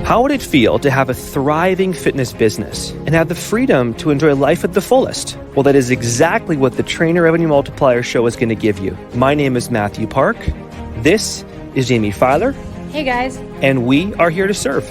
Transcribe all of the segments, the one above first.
How would it feel to have a thriving fitness business and have the freedom to enjoy life at the fullest? Well, that is exactly what the Trainer Revenue Multiplier Show is going to give you. My name is Matthew Park. This is Jamie Filer. Hey guys. And we are here to serve.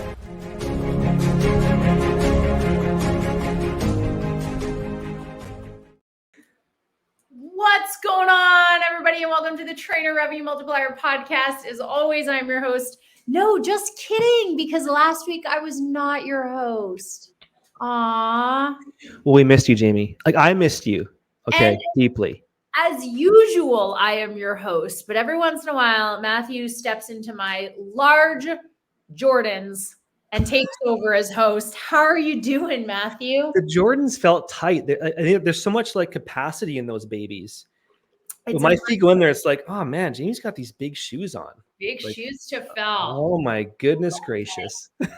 What's going on, everybody, and welcome to the Trainer Revenue Multiplier podcast. As always, I'm your host. No, just kidding, because last week I was not your host. Aww. Well, we missed you, Jamie. I missed you. Okay, deeply. As usual, I am your host, but every once in a while, Matthew steps into my large Jordans and takes over as host. How are you doing, Matthew? The Jordans felt tight. I think there's so much capacity in those babies. When my feet go in there, it's like, oh man, Jamie's got these big shoes on. Big shoes to fill. Oh my goodness gracious. Yeah,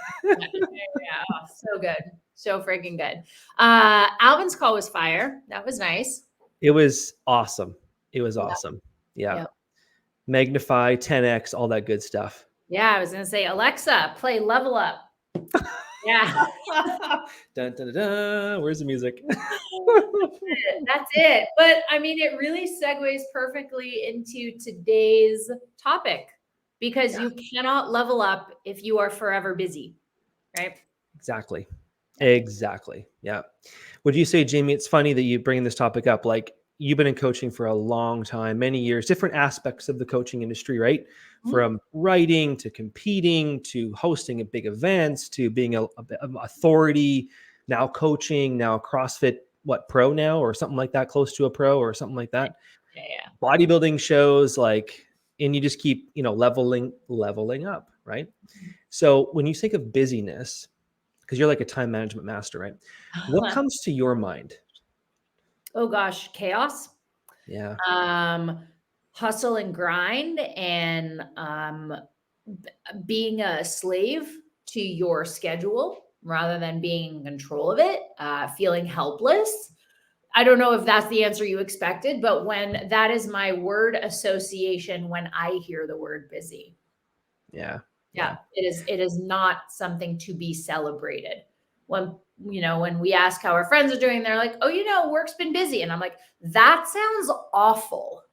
so good. So freaking good. Alvin's call was fire. That was nice. It was awesome. It was awesome. Yeah. Yep. Magnify, 10x, all that good stuff. Yeah, I was going to say, Alexa, play Level Up. Yeah. Dun, dun, dun, dun. Where's the music? That's it. But I mean, it really segues perfectly into today's topic because you cannot level up if you are forever busy, right? Exactly. Yeah. Would you say, Jamie, it's funny that you bring this topic up? Like, you've been in coaching for a long time, many years, different aspects of the coaching industry, right? Mm-hmm. From writing to competing to hosting at big events to being an authority, now coaching, now CrossFit, pro now or something like that, close to a pro or something like that. Yeah. Bodybuilding shows, and you just keep, leveling up, right? Mm-hmm. So when you think of busyness, because you're like a time management master, right? What comes to your mind? Oh gosh, chaos. Yeah. Hustle and grind and being a slave to your schedule rather than being in control of it, feeling helpless. I don't know if that's the answer you expected, but when that is my word association when I hear the word busy. Yeah. It is not something to be celebrated. When we ask how our friends are doing, they're like, oh, work's been busy. And I'm like, that sounds awful.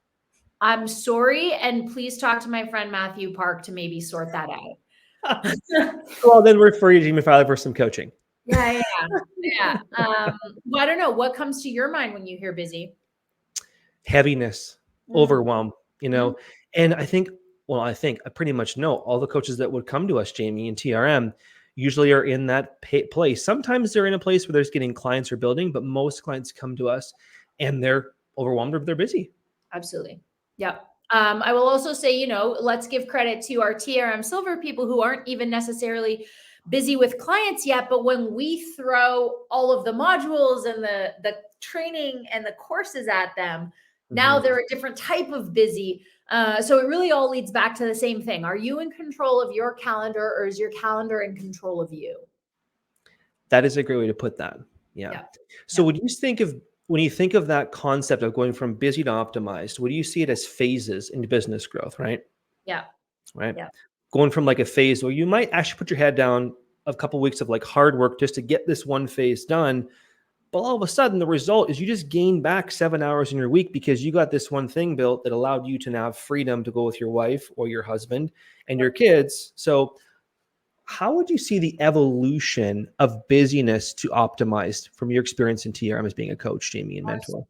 I'm sorry. And please talk to my friend Matthew Park to maybe sort that out. Well, then refer you to Jamie Filer for some coaching. Yeah. Well, I don't know. What comes to your mind when you hear busy? Heaviness, overwhelm, and I think I pretty much know all the coaches that would come to us, Jamie, in TRM, usually are in that place. Sometimes they're in a place where there's getting clients or building, but most clients come to us and they're overwhelmed or they're busy. Absolutely. Yep. I will also say, let's give credit to our TRM Silver people who aren't even necessarily busy with clients yet. But when we throw all of the modules and the training and the courses at them, now they're a different type of busy. So it really all leads back to the same thing. Are you in control of your calendar or is your calendar in control of you? That is a great way to put that. Yeah. So when you think of that concept of going from busy to optimized, what do you see it as phases in business growth, right? Yeah. Right. Yeah. Going from a phase where you might actually put your head down a couple of weeks of hard work just to get this one phase done. But all of a sudden, the result is you just gain back 7 hours in your week because you got this one thing built that allowed you to now have freedom to go with your wife or your husband and your kids. So how would you see the evolution of busyness to optimized from your experience in TRM as being a coach, Jamie, and mentor?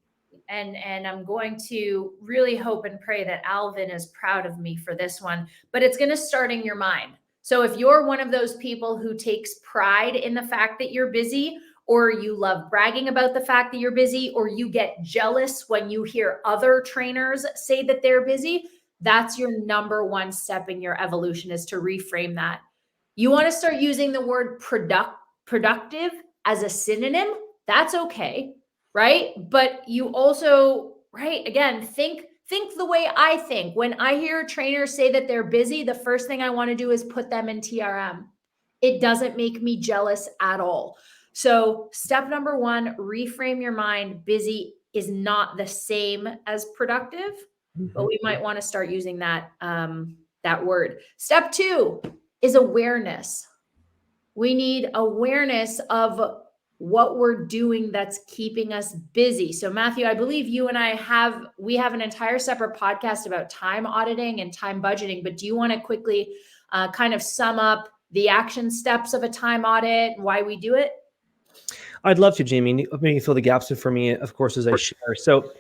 And I'm going to really hope and pray that Alvin is proud of me for this one, but it's going to start in your mind. So if you're one of those people who takes pride in the fact that you're busy, or you love bragging about the fact that you're busy, or you get jealous when you hear other trainers say that they're busy, that's your number one step in your evolution, is to reframe that. You want to start using the word productive as a synonym. That's okay, right? But you also, again, think the way I think. When I hear trainers say that they're busy, the first thing I want to do is put them in TRM. It doesn't make me jealous at all. So step number one, reframe your mind. Busy is not the same as productive, but we might want to start using that word. Step two is awareness. We need awareness of what we're doing that's keeping us busy. So Matthew, I believe you and we have an entire separate podcast about time auditing and time budgeting, but do you want to quickly kind of sum up the action steps of a time audit and why we do it? I'd love to, Jamie. Maybe fill the gaps in for me, of course, as I share. So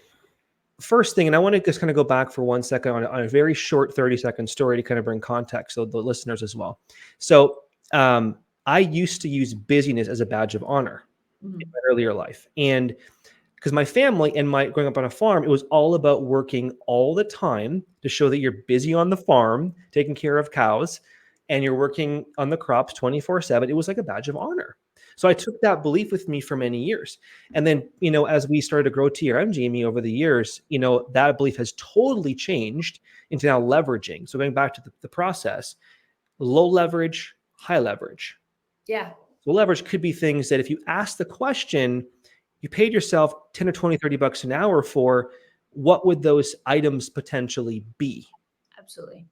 first thing, and I want to just kind of go back for 1 second on a very short 30-second story to kind of bring context so the listeners as well. So I used to use busyness as a badge of honor in my earlier life. And because my family and my growing up on a farm, it was all about working all the time to show that you're busy on the farm, taking care of cows, and you're working on the crops 24/7. It was like a badge of honor. So I took that belief with me for many years. And then, as we started to grow TRM, Jamie, over the years, that belief has totally changed into now leveraging. So going back to the process, low leverage, high leverage. Yeah. So leverage could be things that if you ask the question, you paid yourself 10 or 20, $30 an hour for, what would those items potentially be? Absolutely.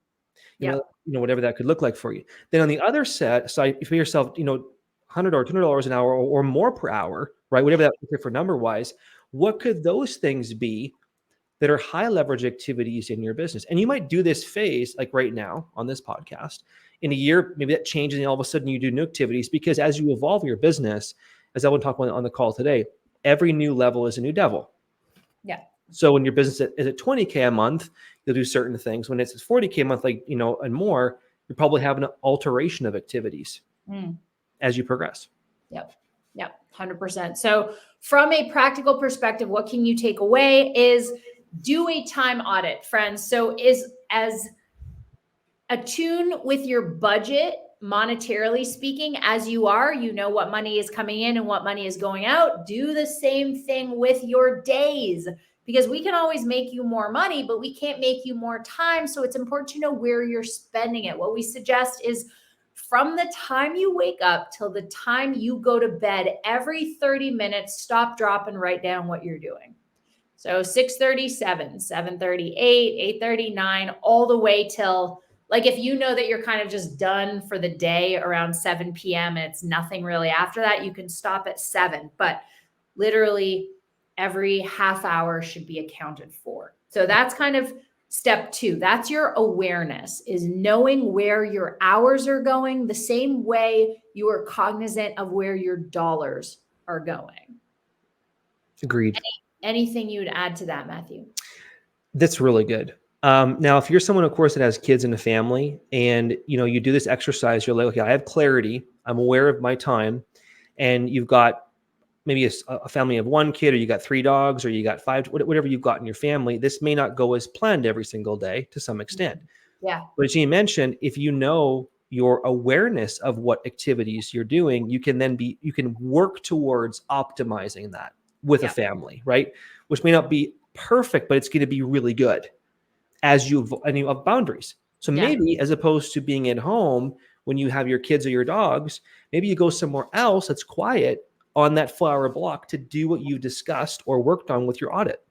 Yeah. Whatever that could look like for you. Then on the other side, you pay yourself, $100 or $200 an hour or more per hour, right? Whatever that looks like for number wise, what could those things be that are high leverage activities in your business? And you might do this phase like right now on this podcast. In a year, maybe that changes and all of a sudden you do new activities, because as you evolve your business, as I want to talk about on the call today, every new level is a new devil. Yeah. So when your business is at 20K a month, you'll do certain things. When it's 40K a month, and more, you probably have an alteration of activities as you progress. Yep. 100%. So from a practical perspective, what can you take away is do a time audit, friends. So is as attune with your budget, monetarily speaking, as you are, what money is coming in and what money is going out. Do the same thing with your days, because we can always make you more money, but we can't make you more time. So it's important to know where you're spending it. What we suggest is from the time you wake up till the time you go to bed, every 30 minutes, stop, drop, and write down what you're doing. So 6:37, 7:38, 8:39, all the way till, like, if you know that you're kind of just done for the day around 7 p.m. and it's nothing really after that, you can stop at 7. But literally every half hour should be accounted for. So that's kind of step 2. That's your awareness, is knowing where your hours are going the same way you are cognizant of where your dollars are going. Agreed. Anything you'd add to that, Matthew? That's really good. Now, if you're someone, of course, that has kids in a family and, you do this exercise, you're like, okay, I have clarity. I'm aware of my time. And you've got maybe a family of 1 kid, or you got 3 dogs, or you got 5, whatever you've got in your family. This may not go as planned every single day to some extent. Yeah. But as you mentioned, if you know your awareness of what activities you're doing, you can work towards optimizing that with a family, right? Which may not be perfect, but it's going to be really good as you have boundaries. So maybe as opposed to being at home when you have your kids or your dogs, maybe you go somewhere else that's quiet on that 4-hour block to do what you discussed or worked on with your audit.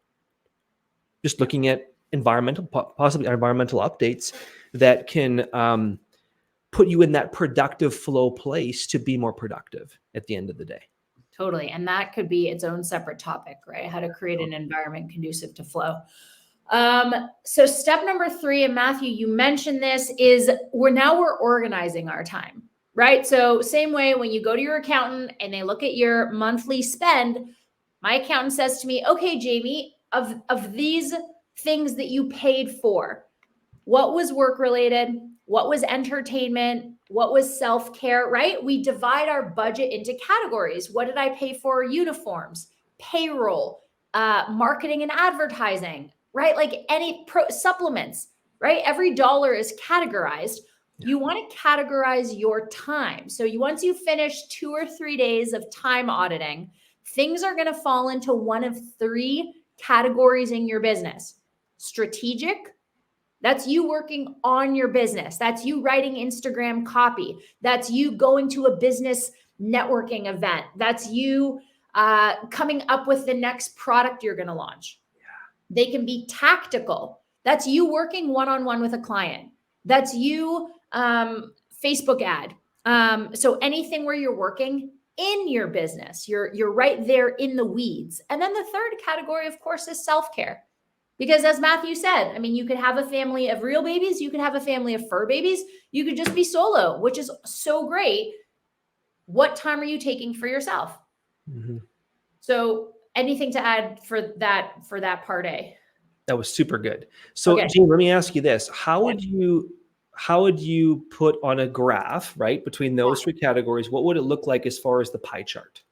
Just looking at possibly environmental updates that can put you in that productive flow place to be more productive at the end of the day. Totally. And that could be its own separate topic, right? How to create an environment conducive to flow. So step number 3, and Matthew, you mentioned this, is we're organizing our time, right? So same way when you go to your accountant and they look at your monthly spend, my accountant says to me, okay, Jamie, of these things that you paid for, what was work related? What was entertainment? What was self-care, right? We divide our budget into categories. What did I pay for? Uniforms, payroll, marketing and advertising, right? Like any supplements, right? Every dollar is categorized. You want to categorize your time. So once you finish 2 or 3 days of time auditing, things are going to fall into one of 3 categories in your business. Strategic, that's you working on your business. That's you writing Instagram copy. That's you going to a business networking event. That's you coming up with the next product you're going to launch. They can be tactical. That's you working one-on-one with a client. That's you Facebook ad. So anything where you're working in your business, you're right there in the weeds. And then the third category, of course, is self-care. Because as Matthew said, I mean, you could have a family of real babies, you could have a family of fur babies, you could just be solo, which is so great. What time are you taking for yourself? Mm-hmm. So anything to add for that part A? That was super good. So, Okay. Gene, let me ask you this: how would you put on a graph, right, between those three categories? What would it look like as far as the pie chart?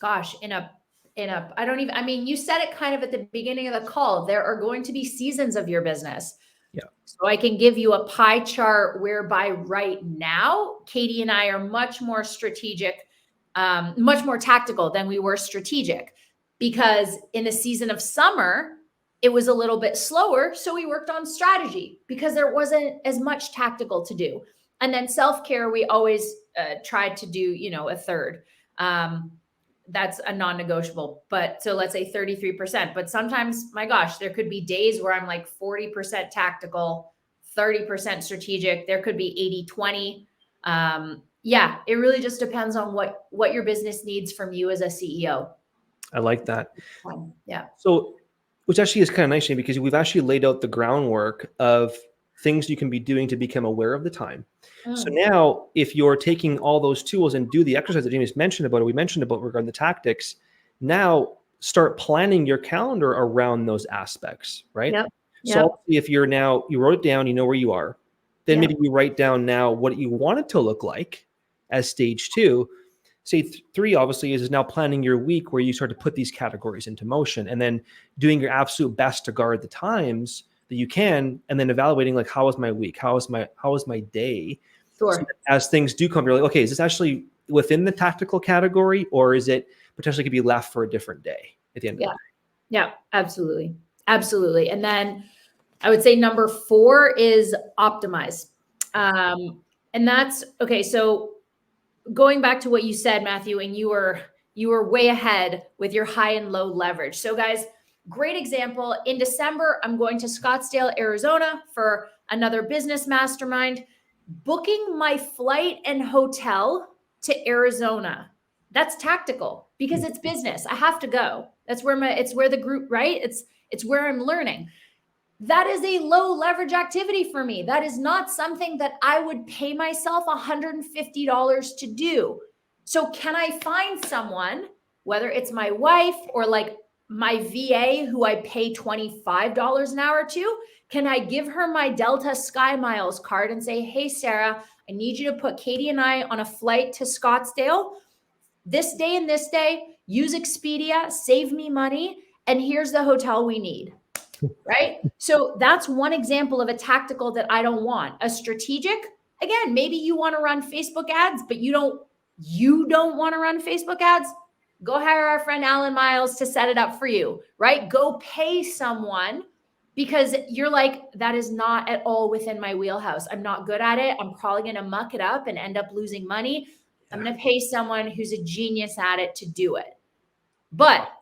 Gosh, I don't even, I mean, you said it kind of at the beginning of the call. There are going to be seasons of your business. Yeah. So I can give you a pie chart whereby right now, Katie and I are much more strategic, much more tactical than we were strategic, because in the season of summer, it was a little bit slower. So we worked on strategy because there wasn't as much tactical to do. And then self-care, we always tried to do, a third. That's a non-negotiable, but so let's say 33%, but sometimes, my gosh, there could be days where I'm like 40% tactical, 30% strategic. There could be 80-20. Yeah, it really just depends on what your business needs from you as a CEO. I like that. Yeah. So, which actually is kind of nice, Shane, because we've actually laid out the groundwork of things you can be doing to become aware of the time. So now, if you're taking all those tools and do the exercise that Jamie's mentioned about, or we mentioned about regarding the tactics, now start planning your calendar around those aspects, right? Yep. So obviously, if you wrote it down, you know where you are, then maybe you write down now what you want it to look like as stage 2. Say 3 obviously is now planning your week, where you start to put these categories into motion, and then doing your absolute best to guard the times that you can, and then evaluating like, how was my week? How was my day? Sure. So as things do come, you're like, okay, is this actually within the tactical category, or is it potentially could be left for a different day at the end of the day? Yeah, absolutely. Absolutely. And then I would say number 4 is optimize. And that's okay. So going back to what you said, Matthew, and you were way ahead with your high and low leverage. So guys, great example. In December, I'm going to Scottsdale, Arizona for another business mastermind. Booking my flight and hotel to Arizona. That's tactical because it's business. I have to go. That's where it's where the group, right? It's where I'm learning. That is a low leverage activity for me. That is not something that I would pay myself $150 to do. So can I find someone, whether it's my wife or like my VA who I pay $25 an hour to, can I give her my Delta Sky Miles card and say, hey, Sarah, I need you to put Katie and I on a flight to Scottsdale this day and this day, use Expedia, save me money, and here's the hotel we need. Right? So that's one example of a tactical that I don't want. A strategic, again, maybe you want to run Facebook ads, but you don't want to run Facebook ads. Go hire our friend Alan Miles to set it up for you, right? Go pay someone because you're like, that is not at all within my wheelhouse. I'm not good at it. I'm probably going to muck it up and end up losing money. I'm going to pay someone who's a genius at it to do it. But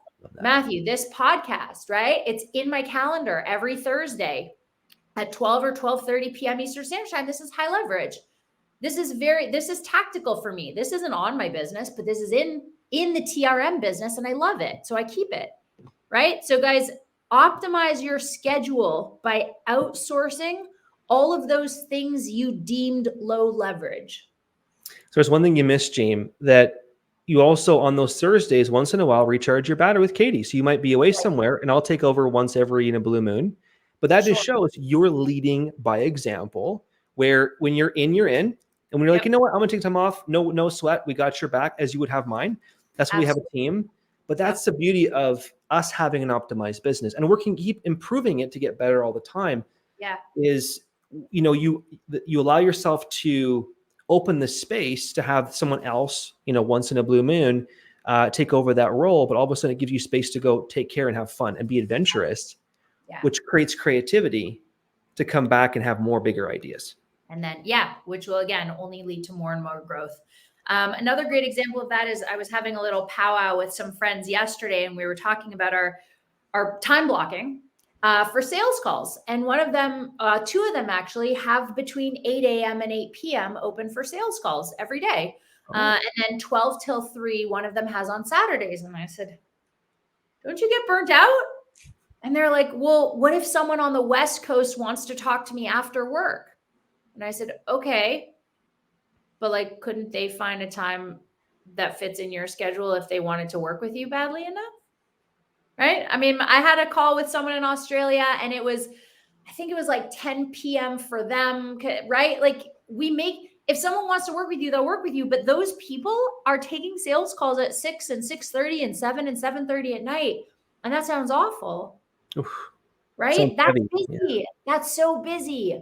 Matthew, this podcast, right? It's in my calendar every Thursday at 12 or 12:30 p.m. Eastern Standard Time. This is high leverage. This is tactical for me. This isn't on my business, but this is in the TRM business and I love it. So I keep it, right? So guys, optimize your schedule by outsourcing all of those things you deemed low leverage. So there's one thing you missed, James, that you also on those Thursdays, once in a while, recharge your battery with Katie. So you might be away somewhere and I'll take over once every in a blue moon. But that just shows you're leading by example, where when you're in, you're in. And when you're like, you know what, I'm gonna take time off. No sweat. We got your back as you would have mine. That's why we have a team. But that's the beauty of us having an optimized business and working, keep improving it to get better all the time. Yeah. Is, you allow yourself to open the space to have someone else, once in a blue moon, take over that role. But all of a sudden it gives you space to go take care and have fun and be adventurous, which creates creativity to come back and have more bigger ideas. And then, which will again only lead to more and more growth. Another great example of that is I was having a little powwow with some friends yesterday, and we were talking about our time blocking. for sales calls. And one of them, two of them actually have between 8 a.m. and 8 p.m. open for sales calls every day. And then 12 till 3, one of them has on Saturdays. And I said, don't you get burnt out? And they're like, well, what if someone on the West Coast wants to talk to me after work? And I said, okay, but like, couldn't they find a time that fits in your schedule if they wanted to work with you badly enough? Right? I mean, I had a call with someone in Australia and I think it was like 10 p.m. for them, right? Like if someone wants to work with you, they'll work with you, but those people are taking sales calls at 6 and 6:30 and 7 and 7:30 at night. And that sounds awful. Oof. Right? That's busy. Yeah. That's so busy.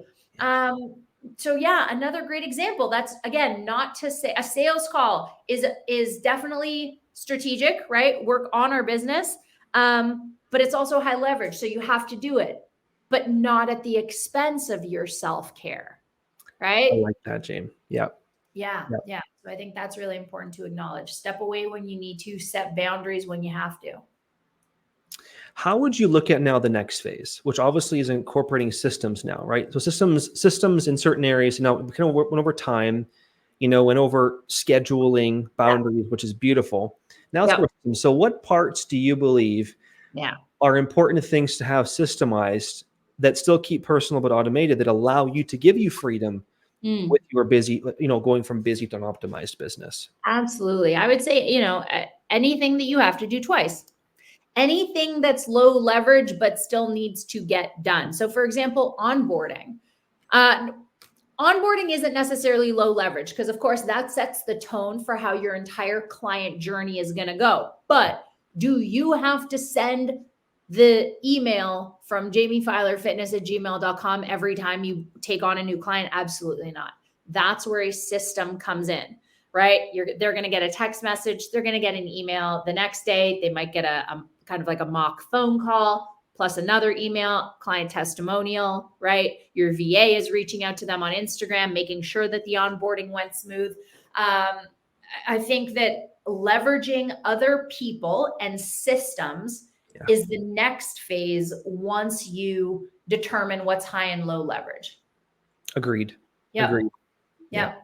So yeah, another great example. That's again, not to say a sales call is definitely strategic, right? Work on our business. But it's also high leverage. So you have to do it, but not at the expense of your self-care, right? I like that, James. Yeah. Yeah. So I think that's really important to acknowledge. Step away when you need to, set boundaries when you have to. How would you look at now the next phase, which obviously is incorporating systems now, right? So systems in certain areas, we kind of went over time, went over scheduling boundaries, which is beautiful. Now let's go to systems. So what parts do you believe are important things to have systemized that still keep personal but automated, that allow you to give you freedom with your busy, going from busy to an optimized business? Absolutely. I would say, anything that you have to do twice. Anything that's low leverage, but still needs to get done. So for example, onboarding. Onboarding isn't necessarily low leverage because of course that sets the tone for how your entire client journey is going to go. But do you have to send the email from jamiefilerfitness@gmail.com every time you take on a new client? Absolutely not. That's where a system comes in, right? They're going to get a text message. They're going to get an email the next day. They might get a kind of like a mock phone call plus another email, client testimonial, right? Your VA is reaching out to them on Instagram, making sure that the onboarding went smooth. I think that leveraging other people and systems is the next phase once you determine what's high and low leverage. Agreed. Yeah. Agreed. Yeah.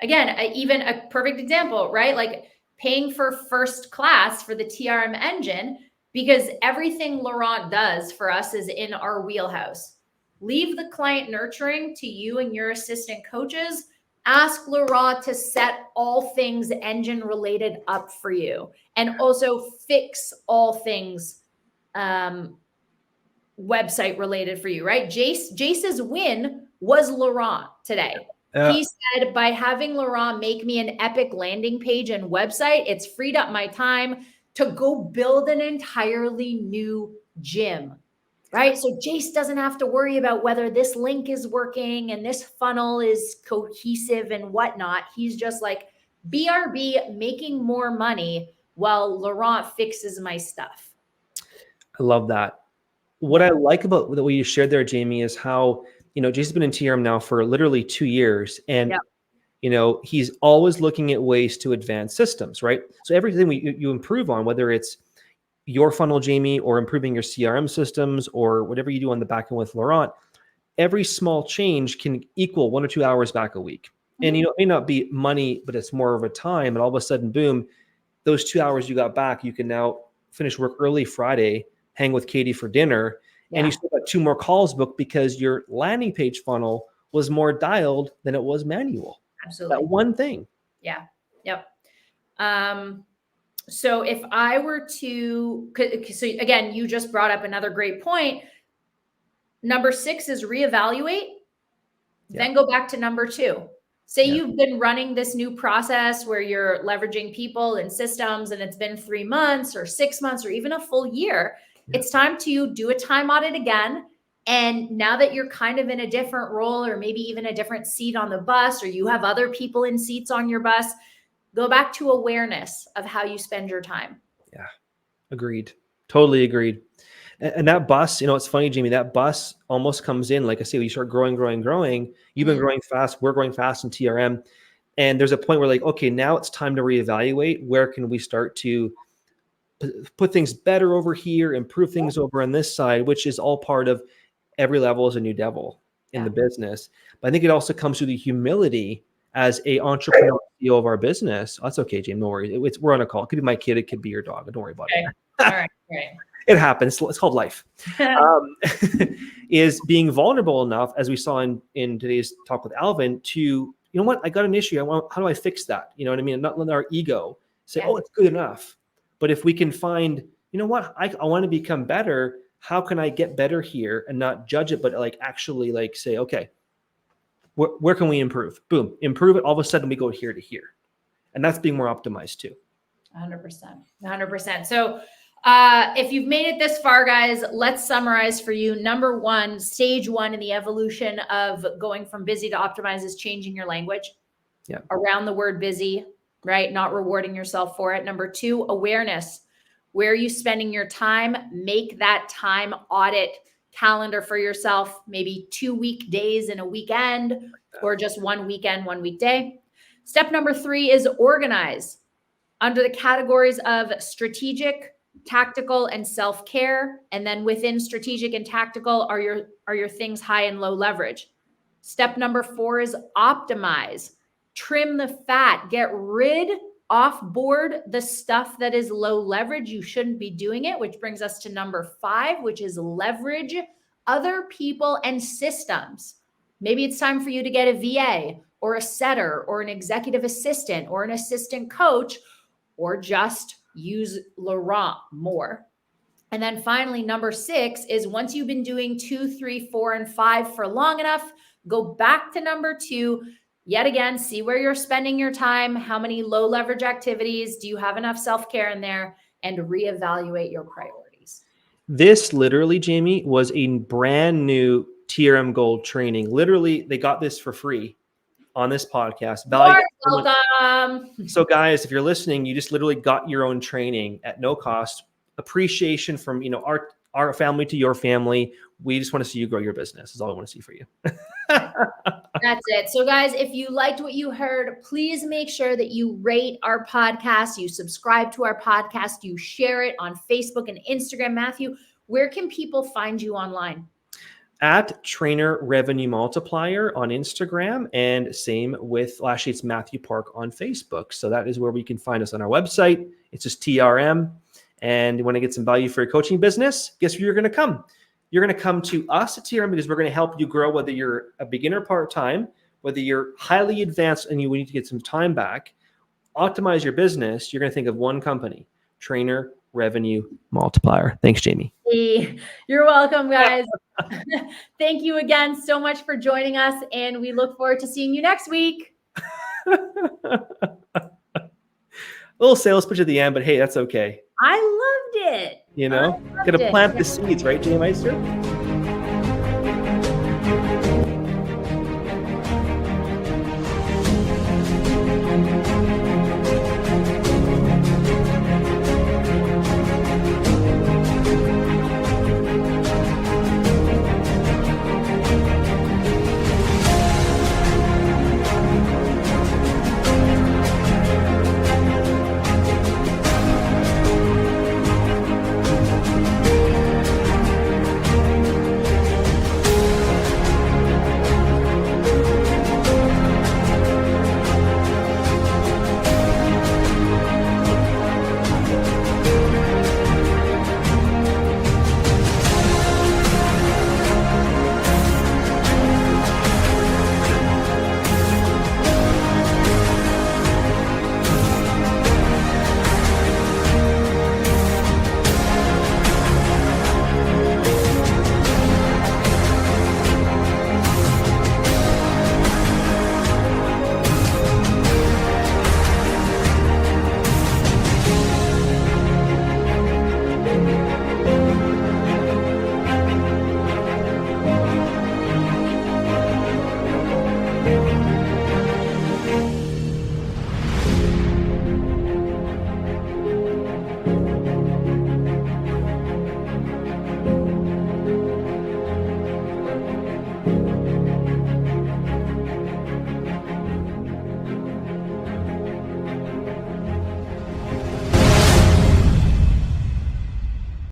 Again, even a perfect example, right? Like paying for first class for the TRM engine, because everything Laurent does for us is in our wheelhouse. Leave the client nurturing to you and your assistant coaches. Ask Laurent to set all things engine related up for you, and also fix all things website related for you, right? Jace's win was Laurent today. He said, by having Laurent make me an epic landing page and website, it's freed up my time to go build an entirely new gym, right? So Jace doesn't have to worry about whether this link is working and this funnel is cohesive and whatnot. He's just like, BRB, making more money while Laurent fixes my stuff. I love that. What I like about what you shared there, Jamie, is how, Jason's been in TRM now for literally 2 years, and he's always looking at ways to advance systems, right? So everything you improve on, whether it's your funnel, Jamie, or improving your CRM systems, or whatever you do on the back end with Laurent, every small change can equal 1 or 2 hours back a week. And it may not be money, but it's more of a time. And all of a sudden, boom, those 2 hours you got back, you can now finish work early Friday, hang with Katie for dinner, and you still got 2 more calls booked because your landing page funnel was more dialed than it was manual. Absolutely. That one thing. Yeah. Yep. So if I were to, so again, you just brought up another great point. Number 6 is reevaluate, then go back to number 2. Say you've been running this new process where you're leveraging people and systems, and it's been 3 months or 6 months or even a full year. It's time to do a time audit again. And now that you're kind of in a different role, or maybe even a different seat on the bus, or you have other people in seats on your bus, go back to awareness of how you spend your time. Yeah. Agreed. Totally agreed. And that bus, it's funny, Jamie, that bus almost comes in, like I say, you start growing. You've been growing fast. We're growing fast in TRM. And there's a point where like, okay, now it's time to reevaluate. Where can we start to put things better over here, improve things over on this side, which is all part of every level is a new devil in the business. But I think it also comes through the humility as a entrepreneur CEO of our business. That's okay, James. No worries. We're on a call. It could be my kid. It could be your dog. Don't worry about it. All right. Great. It happens. It's called life. Is being vulnerable enough, as we saw in today's talk with Alvin, to, you know what, I got an issue. How do I fix that? You know what I mean? Not let our ego say, oh, it's good enough. But if we can find, you know what, I want to become better. How can I get better here and not judge it, but like actually like say, okay, where can we improve? Boom, improve it. All of a sudden we go here to here. And that's being more optimized too. 100%. So if you've made it this far, guys, let's summarize for you. Number one, stage one in the evolution of going from busy to optimize is changing your language around the word busy, right? Not rewarding yourself for it. Number two, awareness. Where are you spending your time? Make that time audit calendar for yourself, maybe 2 weekdays in a weekend, or just 1 weekend, 1 weekday. Step number three is organize under the categories of strategic, tactical, and self-care. And then within strategic and tactical are your things high and low leverage. Step number four is optimize. Trim the fat. Get rid off board the stuff that is low leverage. You shouldn't be doing it, which brings us to number five, which is leverage other people and systems. Maybe it's time for you to get a VA or a setter or an executive assistant or an assistant coach, or just use Laurent more. And then finally, number six is once you've been doing 2, 3, 4, and 5 for long enough, go back to number 2. Yet again, see where you're spending your time. How many low leverage activities? Do you have enough self-care in there? And reevaluate your priorities. This literally, Jamie, was a brand new TRM Gold training. Literally, they got this for free on this podcast. Welcome. So guys, if you're listening, you just literally got your own training at no cost. Appreciation from, you know, our family to your family. We just want to see you grow your business. Is all I want to see for you. That's it. So guys, if you liked what you heard, please make sure that you rate our podcast, you subscribe to our podcast, you share it on Facebook and Instagram. Matthew, where can people find you online? At Trainer Revenue Multiplier on Instagram, and same with, actually it's Matthew Park on Facebook. So that is where we can find us on our website. It's just TRM. And you want to get some value for your coaching business, guess where you're going to come? You're going to come to us at TRM because we're going to help you grow, whether you're a beginner part-time, whether you're highly advanced and you need to get some time back, optimize your business. You're going to think of one company, Trainer Revenue Multiplier. Thanks, Jamie. You're welcome, guys. Thank you again so much for joining us, and we look forward to seeing you next week. A little sales pitch at the end, but hey, that's okay. I loved it. You know, got to plant the seeds, right, Jamie Meister?